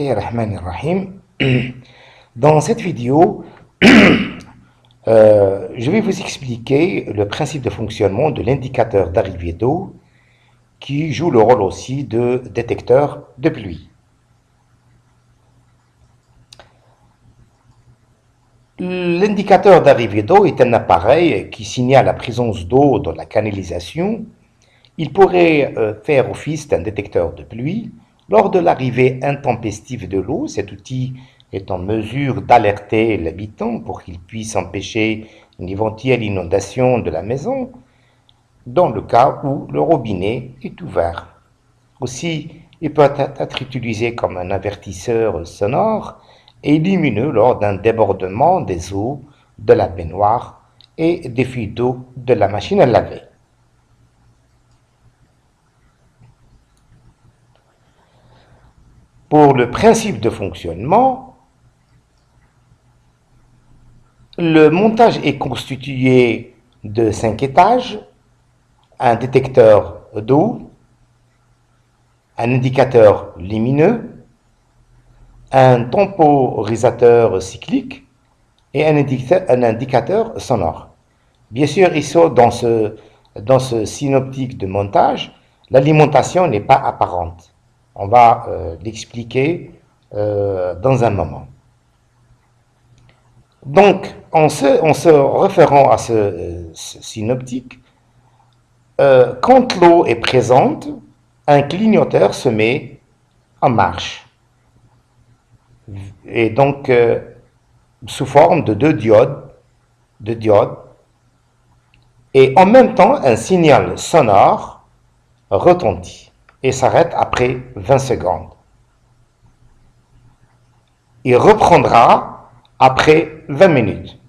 Bismillahirrahmanirrahim. Dans cette vidéo, je vais vous expliquer le principe de fonctionnement de l'indicateur d'arrivée d'eau qui joue le rôle aussi de détecteur de pluie. L'indicateur d'arrivée d'eau est un appareil qui signale la présence d'eau dans la canalisation. Il pourrait faire office d'un détecteur de pluie. Lors de l'arrivée intempestive de l'eau, cet outil est en mesure d'alerter l'habitant pour qu'il puisse empêcher une éventuelle inondation de la maison dans le cas où le robinet est ouvert. Aussi, il peut être utilisé comme un avertisseur sonore et lumineux lors d'un débordement des eaux de la baignoire et des fuites d'eau de la machine à laver. Pour le principe de fonctionnement, le montage est constitué de 5 étages, un détecteur d'eau, un indicateur lumineux, un temporisateur cyclique et un indicateur sonore. Bien sûr, ici, dans ce synoptique de montage, l'alimentation n'est pas apparente. On va l'expliquer dans un moment. Donc, en se référant à ce synoptique, quand l'eau est présente, un clignoteur se met en marche. Et donc, sous forme de deux diodes, et en même temps, un signal sonore retentit et s'arrête après 20 secondes. Il reprendra après 20 minutes.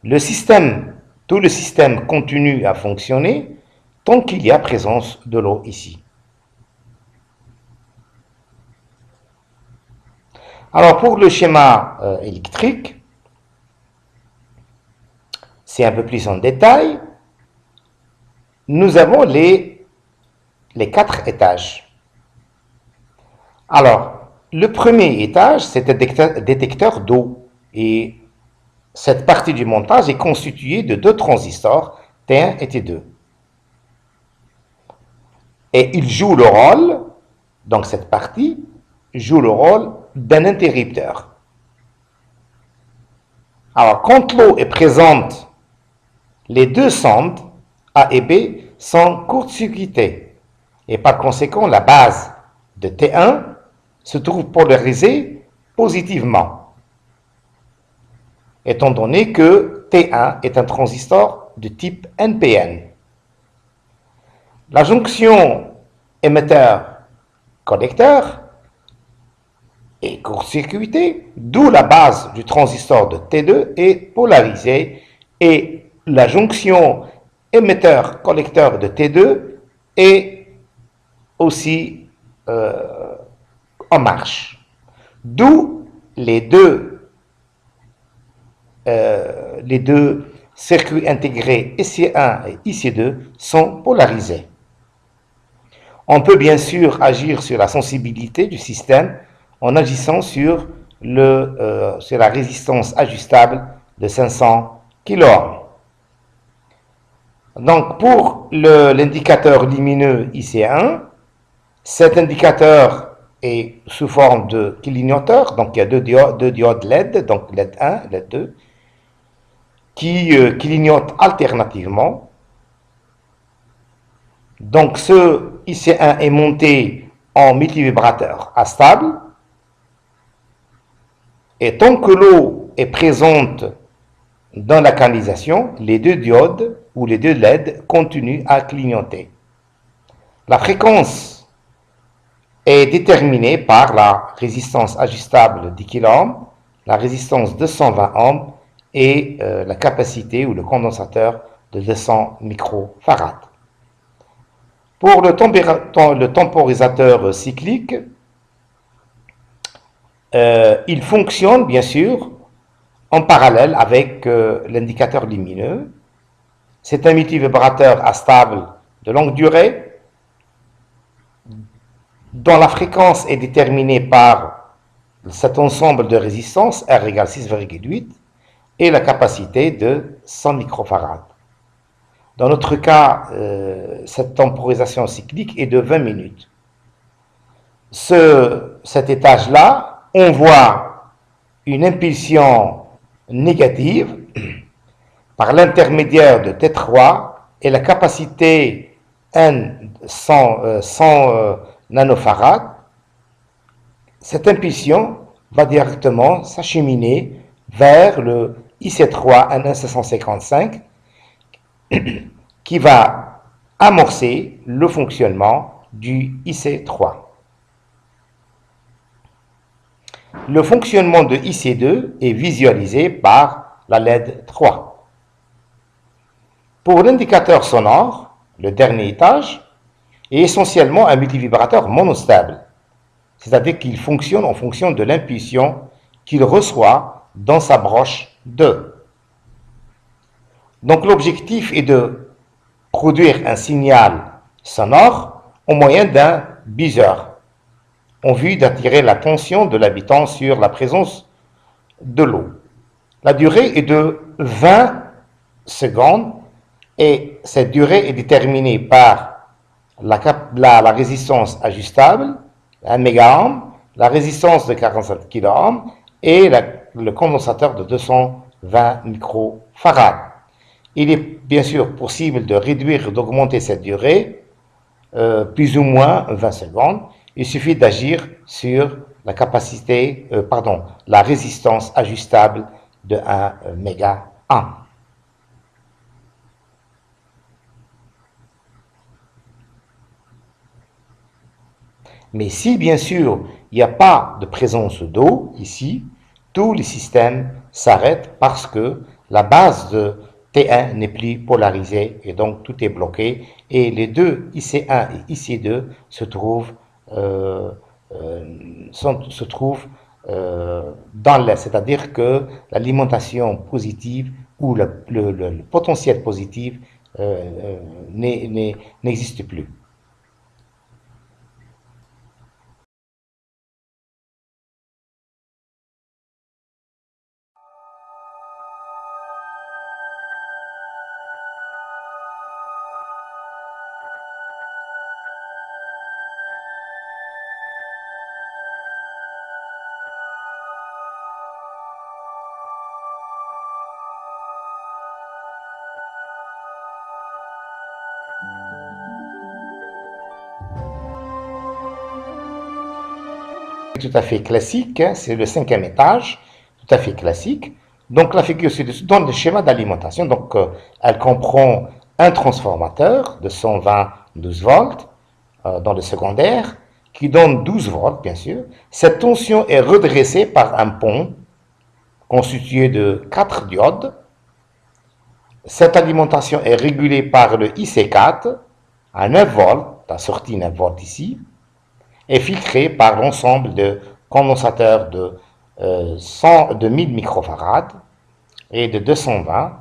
Tout le système continue à fonctionner tant qu'il y a présence de l'eau ici. Alors pour le schéma électrique, c'est un peu plus en détail. Nous avons les 4 étages. Alors, le premier étage, c'est un détecteur d'eau. Et cette partie du montage est constituée de 2 transistors, T1 et T2. Et il joue le rôle, donc cette partie, joue le rôle d'un interrupteur. Alors, quand l'eau est présente, les 2 sondes, A et B, sont court-circuitées. Et par conséquent, la base de T1 se trouve polarisée positivement, étant donné que T1 est un transistor de type NPN. La jonction émetteur-collecteur est court-circuitée, d'où la base du transistor de T2 est polarisée et la jonction émetteur-collecteur de T2 est aussi en marche. D'où les deux circuits intégrés IC1 et IC2 sont polarisés. On peut bien sûr agir sur la sensibilité du système en agissant sur la résistance ajustable de 500 kΩ. Donc pour l'indicateur lumineux IC1, cet indicateur est sous forme de clignoteur, donc il y a deux diodes LED, donc LED 1, LED 2, qui clignotent alternativement. Donc ce IC1 est monté en multivibrateur astable, et tant que l'eau est présente dans la canalisation, les 2 diodes ou les 2 LED continuent à clignoter. La fréquence est déterminée par la résistance ajustable de 10 kΩ, la résistance de 120 ohms et la capacité ou le condensateur de 200 microfarads. Pour le temporisateur cyclique, il fonctionne bien sûr en parallèle avec l'indicateur lumineux. C'est un multivibrateur astable de longue durée dont la fréquence est déterminée par cet ensemble de résistances, R égale 6,8, et la capacité de 100 microfarads. Dans notre cas, cette temporisation cyclique est de 20 minutes. Cet étage-là, on voit une impulsion négative par l'intermédiaire de T3 et la capacité N 100 nanofarads. Cette impulsion va directement s'acheminer vers le IC3 N1755 qui va amorcer le fonctionnement du IC3. Le fonctionnement de IC2 est visualisé par la LED 3. Pour l'indicateur sonore, le dernier étage est essentiellement un multivibrateur monostable, c'est-à-dire qu'il fonctionne en fonction de l'impulsion qu'il reçoit dans sa broche 2. Donc l'objectif est de produire un signal sonore au moyen d'un buzzer, en vue d'attirer l'attention de l'habitant sur la présence de l'eau. La durée est de 20 secondes et cette durée est déterminée par la résistance ajustable, 1 mégaohm, la résistance de 47 kΩ et le condensateur de 220 microfarads. Il est bien sûr possible de réduire ou d'augmenter cette durée, plus ou moins 20 secondes. Il suffit d'agir sur la la résistance ajustable de 1 mégaohm. Mais si bien sûr il n'y a pas de présence d'eau ici, tous les systèmes s'arrêtent parce que la base de T1 n'est plus polarisée et donc tout est bloqué et les deux IC1 et IC2 se trouvent dans l'air, c'est-à-dire que l'alimentation positive ou le potentiel positif n'existe plus. Tout à fait classique, hein, c'est le 5e étage, tout à fait classique. Donc la figure ci-dessus donne le schéma d'alimentation. Donc elle comprend un transformateur de 120-12 volts dans le secondaire qui donne 12 volts bien sûr. Cette tension est redressée par un pont constitué de 4 diodes. Cette alimentation est régulée par le IC4 à 9 volts, la sortie 9 volts ici, est filtrée par l'ensemble de condensateurs de 1000 microfarads et de 220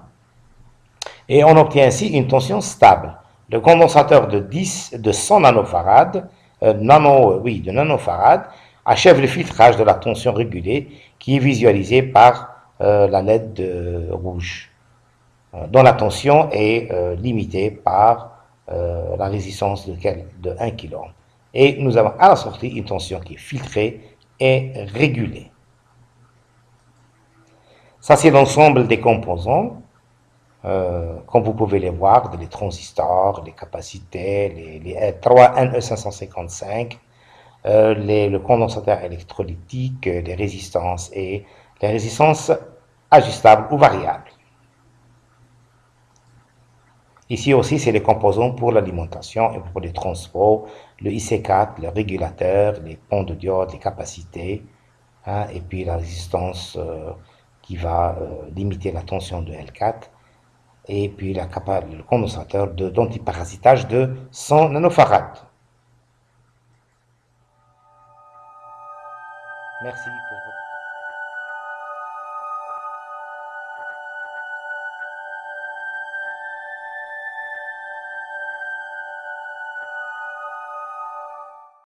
et on obtient ainsi une tension stable. Le condensateur de 100 nanofarads, de nanofarad, achève le filtrage de la tension régulée qui est visualisée par la LED rouge, dont la tension est limitée par la résistance de 1 kΩ. Et nous avons à la sortie une tension qui est filtrée et régulée. Ça, c'est l'ensemble des composants, comme vous pouvez les voir, les transistors, les capacités, les 3NE555, le condensateur électrolytique, les résistances et les résistances ajustables ou variables. Ici aussi, c'est les composants pour l'alimentation et pour les transports, le IC4, le régulateur, les ponts de diode, les capacités, hein, et puis la résistance qui va limiter la tension de L4, et puis le condensateur d'antiparasitage de 100 nanofarads. Merci.